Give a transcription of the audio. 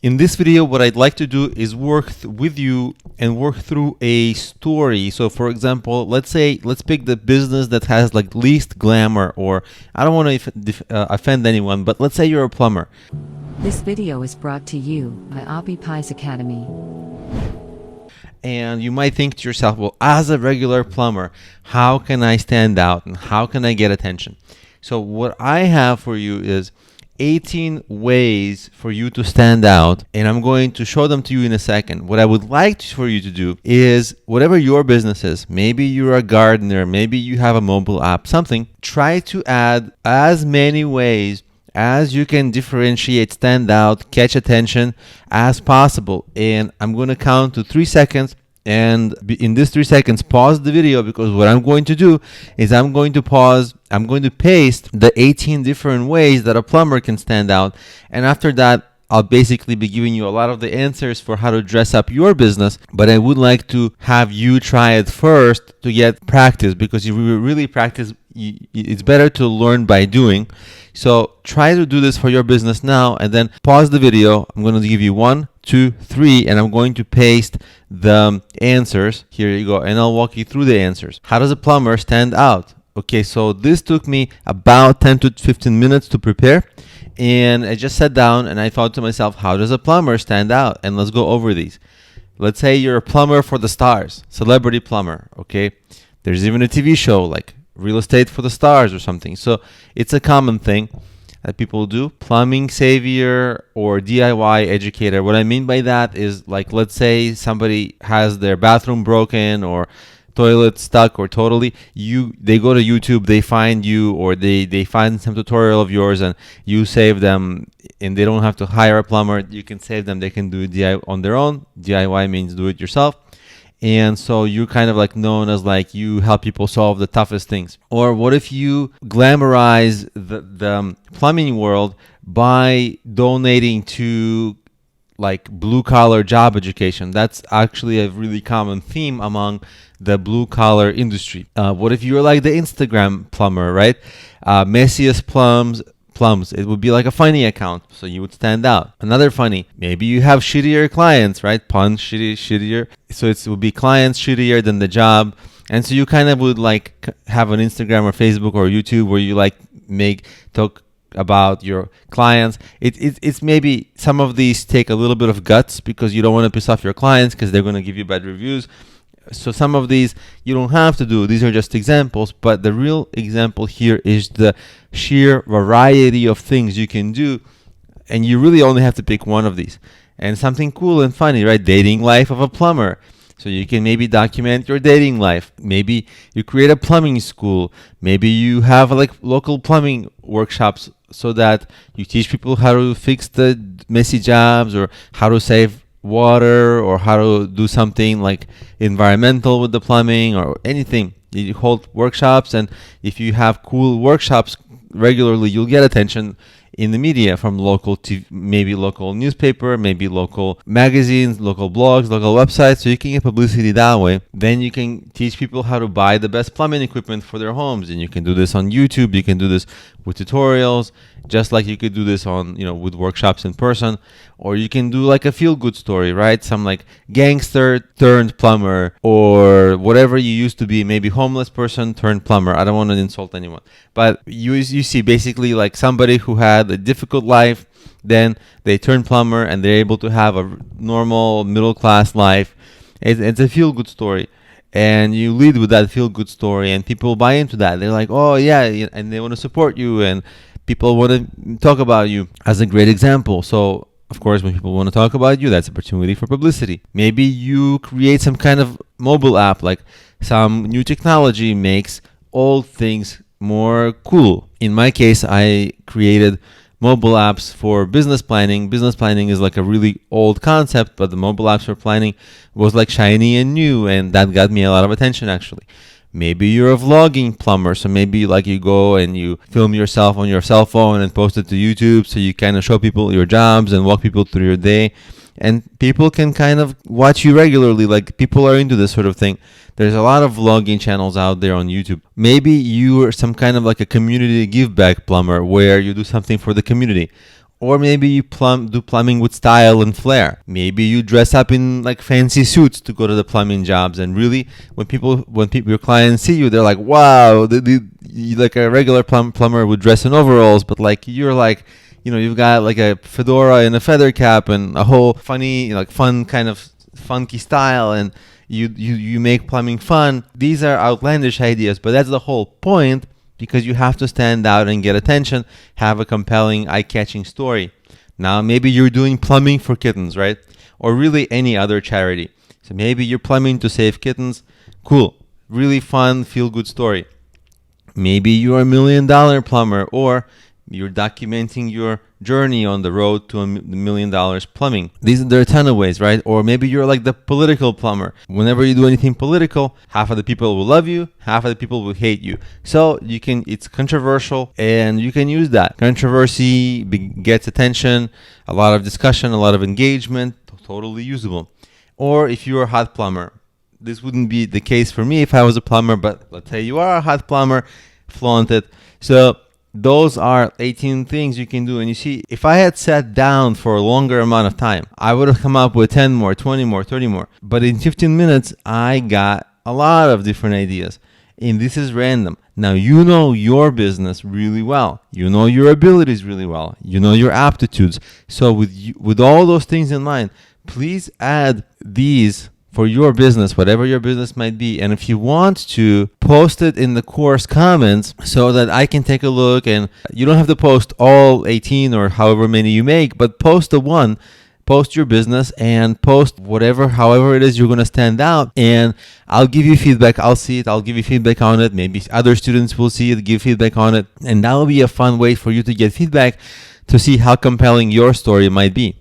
In this video, what I'd like to do is work with you and work through a story. So for example, let's pick the business that has like least glamour, or I don't want to offend anyone, but let's say you're a plumber. This video is brought to you by Oppie Pies Academy. And you might think to yourself, well, as a regular plumber, how can I stand out and how can I get attention? So what I have for you is 18 ways for you to stand out, and I'm going to show them to you in a second. What I would like for you to do is, whatever your business is, maybe you're a gardener, maybe you have a mobile app, something, try to add as many ways as you can differentiate, stand out, catch attention as possible. And I'm going to count to 3 seconds. And in this 3 seconds, pause the video, because what I'm going to do is I'm going to paste the 18 different ways that a plumber can stand out. And after that, I'll basically be giving you a lot of the answers for how to dress up your business. But I would like to have you try it first to get practice, because if you really practice, it's better to learn by doing. So try to do this for your business now, and then pause the video. I'm going to give you 1, 2, 3, and I'm going to paste the answers. Here you go, and I'll walk you through the answers. How does a plumber stand out? Okay, so this took me about 10 to 15 minutes to prepare, and I just sat down and I thought to myself, how does a plumber stand out? And let's go over these. Let's say you're a plumber for the stars, celebrity plumber, okay? There's even a TV show like Real Estate for the Stars or something. So it's a common thing that people do. Plumbing savior or DIY educator. What I mean by that is, like, let's say somebody has their bathroom broken or toilet stuck or totally, they go to YouTube, they find you, or they find some tutorial of yours and you save them, and they don't have to hire a plumber. You can save them. They can do it on their own. DIY means do it yourself. And so you're kind of like known as like you help people solve the toughest things. Or what if you glamorize the plumbing world by donating to like blue collar job education? That's actually a really common theme among the blue collar industry. What if you're like the Instagram plumber, right? Messiest plums. It would be like a funny account, so you would stand out. Another funny, maybe you have shittier clients, right? Pun, shittier. So it would be clients shittier than the job. And so you kind of would like have an Instagram or Facebook or YouTube where you like talk about your clients. It's maybe some of these take a little bit of guts, because you don't want to piss off your clients because they're going to give you bad reviews. So some of these you don't have to do. These are just examples, but the real example here is the sheer variety of things you can do, and you really only have to pick one of these. And something cool and funny, right? Dating life of a plumber. So you can maybe document your dating life. Maybe you create a plumbing school. Maybe you have like local plumbing workshops so that you teach people how to fix the messy jobs, or how to save water, or how to do something like environmental with the plumbing, or anything. You hold workshops, and if you have cool workshops regularly, you'll get attention in the media from local TV, maybe local newspaper, maybe local magazines, local blogs, local websites, so you can get publicity that way. Then you can teach people how to buy the best plumbing equipment for their homes, and you can do this on YouTube. You can do this with tutorials, just like you could do this on, with workshops in person. Or you can do like a feel-good story, right? Some like gangster turned plumber, or whatever you used to be, maybe homeless person turned plumber. I don't want to insult anyone, but you see basically like somebody who had a difficult life, then they turn plumber and they're able to have a normal middle-class life. It's a feel-good story. And you lead with that feel-good story, and people buy into that. They're like, oh yeah, and they want to support you, and people want to talk about you as a great example. So of course, when people want to talk about you, that's opportunity for publicity. Maybe you create some kind of mobile app, like some new technology makes old things more cool. In my case, I created mobile apps for business planning. Business planning is like a really old concept, but the mobile apps for planning was like shiny and new, and that got me a lot of attention actually. Maybe you're a vlogging plumber, so maybe like you go and you film yourself on your cell phone and post it to YouTube, so you kind of show people your jobs and walk people through your day, and people can kind of watch you regularly. Like, people are into this sort of thing. There's a lot of vlogging channels out there on YouTube. Maybe you are some kind of like a community give back plumber, where you do something for the community. Or maybe you do plumbing with style and flair. Maybe you dress up in like fancy suits to go to the plumbing jobs, and really, when your clients see you, they're like, "Wow, like a regular plumber would dress in overalls, but like you're like, you've got like a fedora and a feather cap and a whole funny, like fun kind of funky style, and you make plumbing fun." These are outlandish ideas, but that's the whole point, because you have to stand out and get attention, have a compelling, eye-catching story. Now, maybe you're doing plumbing for kittens, right? Or really any other charity. So maybe you're plumbing to save kittens. Cool. Really fun, feel-good story. Maybe you're $1 million plumber, or you're documenting your journey on the road to $1 million plumbing. There are a ton of ways, right? Or maybe you're like the political plumber. Whenever you do anything political, half of the people will love you, half of the people will hate you. So it's controversial, and you can use that. Controversy gets attention, a lot of discussion, a lot of engagement, totally usable. Or if you're a hot plumber, this wouldn't be the case for me if I was a plumber, but let's say you are a hot plumber, flaunt it. So those are 18 things you can do. And you see, if I had sat down for a longer amount of time, I would have come up with 10 more, 20 more, 30 more. But in 15 minutes, I got a lot of different ideas. And this is random. Now, you know your business really well. You know your abilities really well. You know your aptitudes. So with all those things in mind, please add these for your business, whatever your business might be. And if you want to, post it in the course comments so that I can take a look. And you don't have to post all 18 or however many you make, but post post your business and post however it is you're going to stand out. And I'll give you feedback. I'll see it. I'll give you feedback on it. Maybe other students will see it, give feedback on it. And that will be a fun way for you to get feedback to see how compelling your story might be.